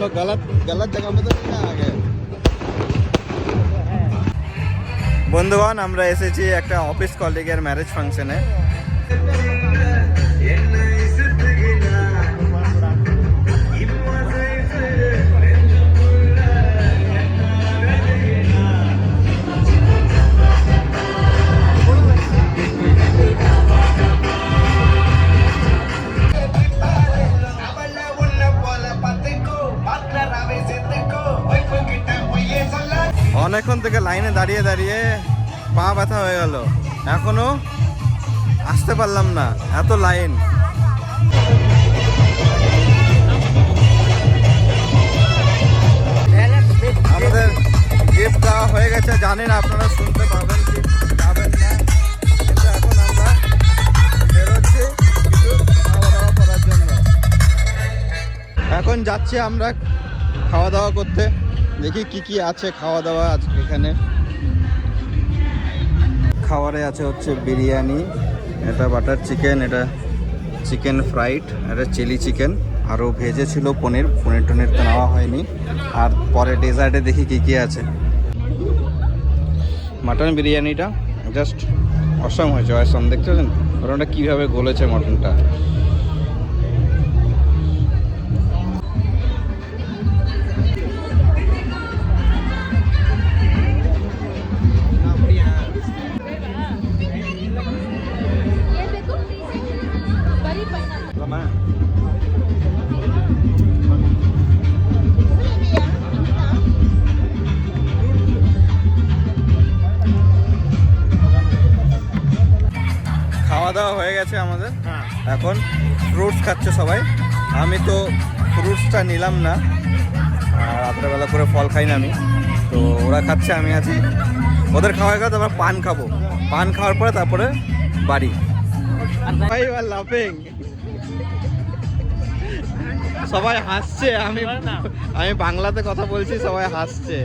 लोग गलत जगह में तो नहीं आ गए। বন্ধুগণ আমরা এসেছি একটা অফিস কলিগের ম্যারেজ ফাংশনে। অনেকক্ষণ থেকে লাইনে দাঁড়িয়ে দাঁড়িয়ে পা ব্যথা হয়ে গেল, এখনো আসতে পারলাম না, এত লাইন। আমাদের গিফট দেওয়া হয়ে গেছে, জানি না আপনারা শুনতে পাবেন কি পাবেন না, কিন্তু এখন আমরা বেরোচ্ছি কিছু খাওয়া দাওয়া করার জন্য। এখন যাচ্ছি আমরা খাওয়া দাওয়া করতে, দেখি কি কি আছে খাওয়া দাওয়া আজকে এখানে। খাবারে আছে হচ্ছে বিরিয়ানি, এটা বাটার চিকেন, এটা চিকেন ফ্রাইড, এটা চিলি চিকেন, আরও ভেজে ছিল পনির টনির তো নেওয়া হয়নি। আর পরে ডেজার্টে দেখি কি কি আছে। মাটন বিরিয়ানিটা জাস্ট অসম হয়েছে, অসম দেখতে পাচ্ছেন ওটা কীভাবে গলেছে মটনটা। খাওয়া দাওয়া হয়ে গেছে আমাদের, এখন ফ্রুটস খাচ্ছে সবাই। আমি তো ফ্রুটসটা নিলাম না, রাত্রেবেলা করে ফল খাই না আমি, তো ওরা খাচ্ছে আমি আছি। ওদের খাওয়া গেলে তারপর পান খাবো, পান খাওয়ার পরে তারপরে বাড়ি। সবাই হাসছে, আমি বাংলাতে কথা বলছি, সবাই হাসছে।